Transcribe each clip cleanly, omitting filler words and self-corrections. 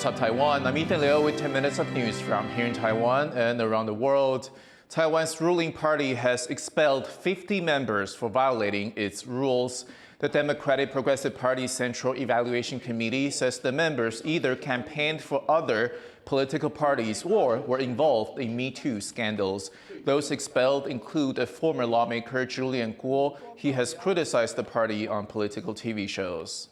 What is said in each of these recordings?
What's up, Taiwan? I'm Ethan Liu with 10 minutes of news from here in Taiwan and around the world. Taiwan's ruling party has expelled 50 members for violating its rules. The Democratic Progressive Party's Central Evaluation Committee says the members either campaigned for other political parties or were involved in Me Too scandals. Those expelled include a former lawmaker, Julian Guo. He has criticized the party on political TV shows.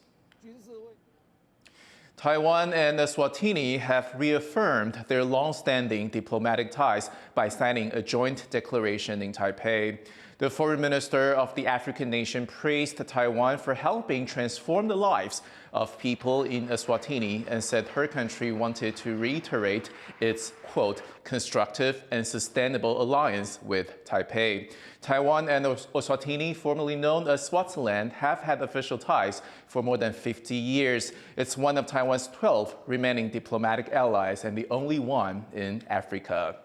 Taiwan and Eswatini have reaffirmed their long-standing diplomatic ties by signing a joint declaration in Taipei. The foreign minister of the African nation praised Taiwan for helping transform the lives of people in Eswatini and said her country wanted to reiterate its, quote, constructive and sustainable alliance with Taipei. Taiwan and Eswatini, formerly known as Swaziland, have had official ties for more than 50 years. It's one of Taiwan's 12 remaining diplomatic allies and the only one in Africa.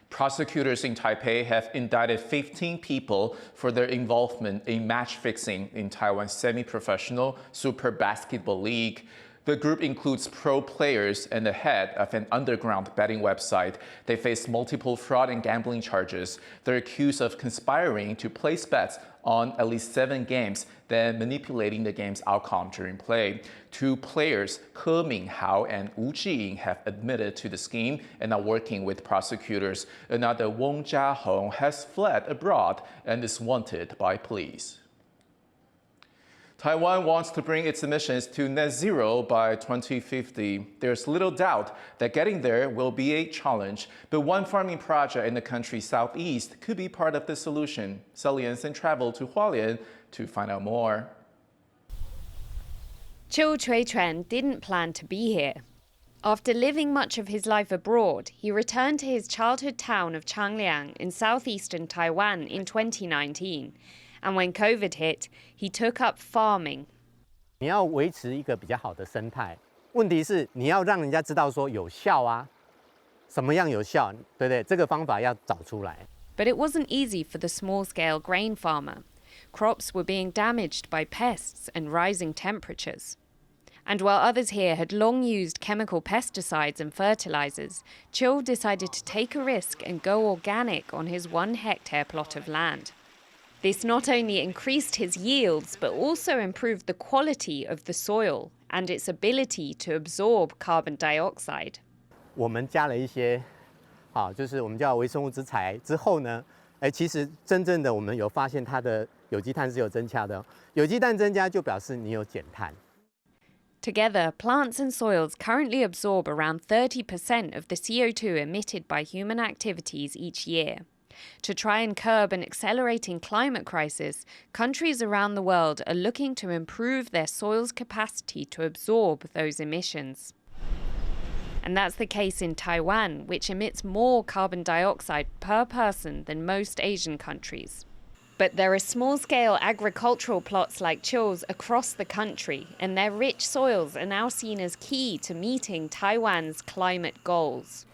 Prosecutors in Taipei have indicted 15 people for their involvement in match fixing in Taiwan's semi-professional Super Basketball League. The group includes pro players and the head of an underground betting website. They face multiple fraud and gambling charges. They're accused of conspiring to place bets on at least 7 games, then manipulating the game's outcome during play. 2 players, Ke Minghao and Wu Zhiying, have admitted to the scheme and are working with prosecutors. Another, Wong Jiahong, has fled abroad and is wanted by police. Taiwan wants to bring its emissions to net zero by 2050. There's little doubt that getting there will be a challenge, but one farming project in the country's southeast could be part of the solution. Sally Jensen traveled to Hualien to find out more. Chiu Chui-chuan didn't plan to be here. After living much of his life abroad, he returned to his childhood town of Changhua in southeastern Taiwan in 2019. And when COVID hit, he took up farming. 你要维持一个比较好的生态，问题是你要让人家知道说有效啊，什么样有效，对不对？这个方法要找出来。 But it wasn't easy for the small-scale grain farmer. Crops were being damaged by pests and rising temperatures. And while others here had long used chemical pesticides and fertilizers, Chiu decided to take a risk and go organic on his 1-hectare plot of land. This not only increased his yields, but also improved the quality of the soil and its ability to absorb carbon dioxide. 我们加了一些，就是我们叫微生物质材之后呢，其实真正的我们有发现它的有机碳是有增加的。有机碳增加就表示你有减碳。 Together, plants and soils currently absorb around 30% of the CO2 emitted by human activities each year. To try and curb an accelerating climate crisis, countries around the world are looking to improve their soil's capacity to absorb those emissions. And that's the case in Taiwan, which emits more carbon dioxide per person than most Asian countries. But there are small-scale agricultural plots like Chiu's across the country, and their rich soils are now seen as key to meeting Taiwan's climate goals.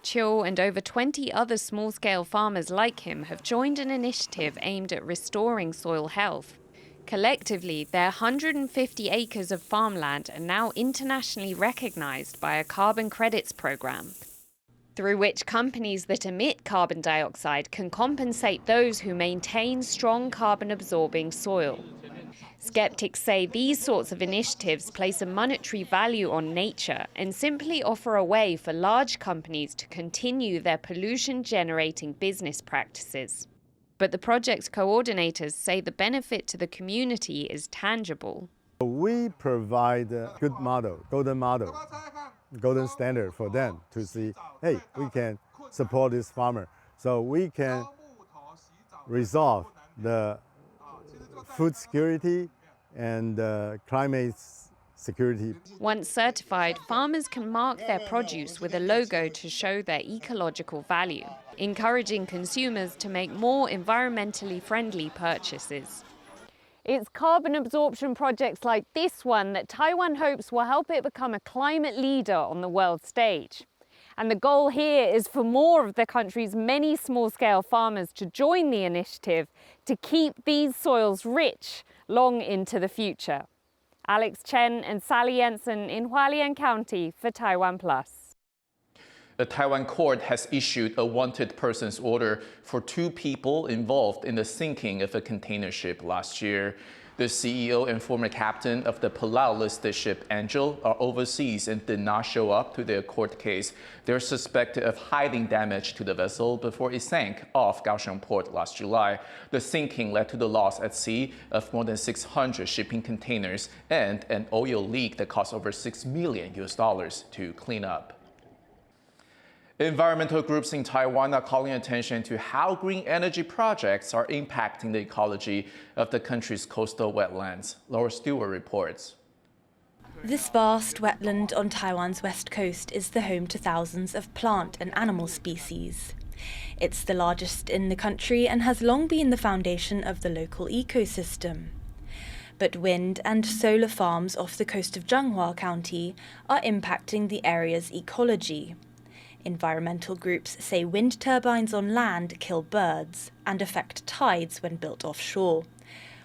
Chiu and over 20 other small-scale farmers like him have joined an initiative aimed at restoring soil health. Collectively, their 150 acres of farmland are now internationally recognized by a carbon credits program, through which companies that emit carbon dioxide can compensate those who maintain strong carbon-absorbing soil. Skeptics say these sorts of initiatives place a monetary value on nature and simply offer a way for large companies to continue their pollution-generating business practices. But the project's coordinators say the benefit to the community is tangible. We provide a good model, golden standard for them to see, hey, we can support this farmer. So we can resolve the food security and climate security. Once certified, farmers can mark their produce with a logo to show their ecological value, encouraging consumers to make more environmentally friendly purchases. It's carbon absorption projects like this one that Taiwan hopes will help it become a climate leader on the world stage. And the goal here is for more of the country's many small-scale farmers to join the initiative to keep these soils rich long into the future. Alex Chen and Sally Jensen in Hualien County for TaiwanPlus. The Taiwan court has issued a wanted persons order for 2 people involved in the sinking of a container ship last year. The CEO and former captain of the Palau-listed ship Angel are overseas and did not show up to their court case. They're suspected of hiding damage to the vessel before it sank off Kaohsiung port last July. The sinking led to the loss at sea of more than 600 shipping containers and an oil leak that cost over $6 million to clean up. Environmental groups in Taiwan are calling attention to how green energy projects are impacting the ecology of the country's coastal wetlands. Laura Stewart reports. This vast wetland on Taiwan's west coast is the home to thousands of plant and animal species. It's the largest in the country and has long been the foundation of the local ecosystem. But wind and solar farms off the coast of Changhua County are impacting the area's ecology. Environmental groups say wind turbines on land kill birds and affect tides when built offshore,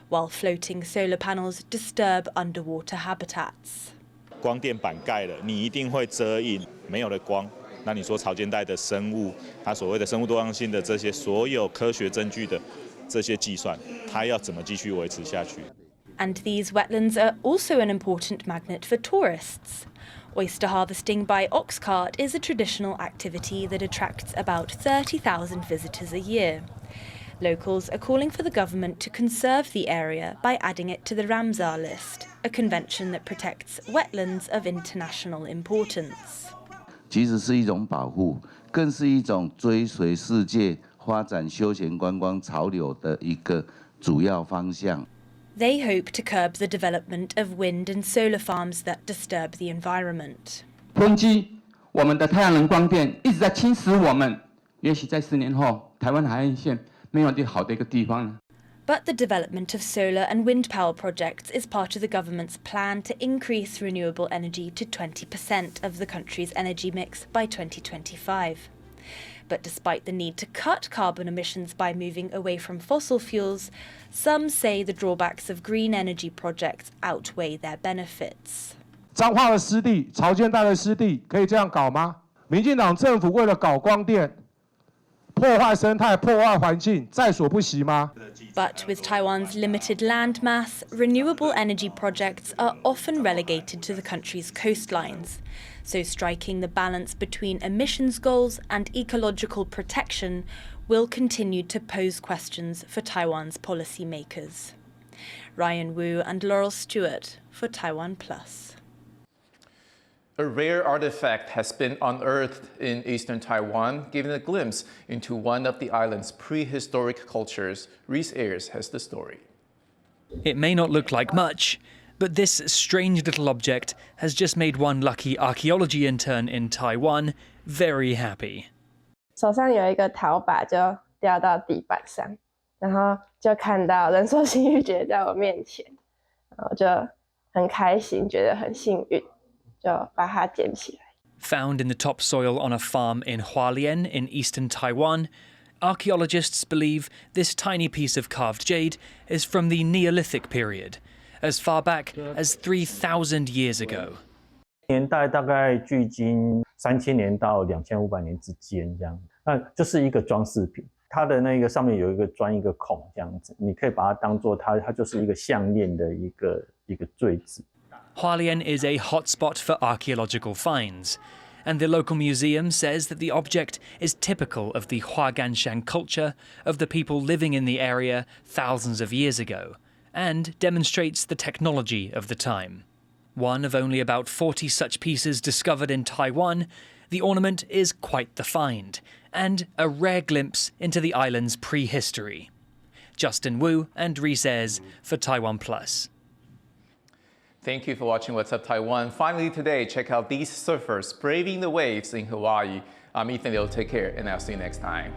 while floating solar panels disturb underwater habitats. 光电板盖了，你一定会遮阴，没有了光，那你说潮间带的生物，它所谓的生物多样性的这些所有科学证据的这些计算，它要怎么继续维持下去？ And these wetlands are also an important magnet for tourists. Oyster harvesting by ox cart is a traditional activity that attracts about 30,000 visitors a year. Locals are calling for the government to conserve the area by adding it to the Ramsar list, a convention that protects wetlands of international importance. 其实是一种保护，更是一种追随世界发展休闲观光潮流的一个主要方向。 They hope to curb the development of wind and solar farms that disturb the environment. 风机，我们的太阳能光电一直在侵蚀我们。也许在10年后，台湾海岸线没有好的一个地方了。 But the development of solar and wind power projects is part of the government's plan to increase renewable energy to 20% of the country's energy mix by 2025. But despite the need to cut carbon emissions by moving away from fossil fuels, some say the drawbacks of green energy projects outweigh their benefits. 彰化的湿地、潮间带的湿地可以这样搞吗？民进党政府为了搞光电，破坏生态、破坏环境，在所不惜吗？ But with Taiwan's limited land mass, renewable energy projects are often relegated to the country's coastlines. So striking the balance between emissions goals and ecological protection will continue to pose questions for Taiwan's policymakers. Ryan Wu and Laurel Stewart for TaiwanPlus. A rare artifact has been unearthed in eastern Taiwan, giving a glimpse into one of the island's prehistoric cultures. Reese Ayers has the story. It may not look like much, but this strange little object has just made one lucky archaeology intern in Taiwan very happy. 手上有一个陶把就掉到地板上，然后就看到人兽新玉珏在我面前，然后就很开心，觉得很幸运，就把它捡起来。 Found in the topsoil on a farm in Hualien in eastern Taiwan, archaeologists believe this tiny piece of carved jade is from the Neolithic period, as far back as 3,000 years ago. 年代大概距今3000年到2500年之间这样，那就是一个装饰品。它的那个上面有一个钻一个孔这样子，你可以把它当做它就是一个项链的一个坠子。 Hualien is a hotspot for archaeological finds, and the local museum says that the object is typical of the Huaganshan culture of the people living in the area thousands of years ago, and demonstrates the technology of the time. One of only about 40 such pieces discovered in Taiwan, the ornament is quite the find, and a rare glimpse into the island's prehistory. Justin Wu and Reese Ayers for TaiwanPlus. Thank you for watching What's Up Taiwan. Finally today, check out these surfers braving the waves in Hawaii. I'm Ethan Liu. Take care, and I'll see you next time.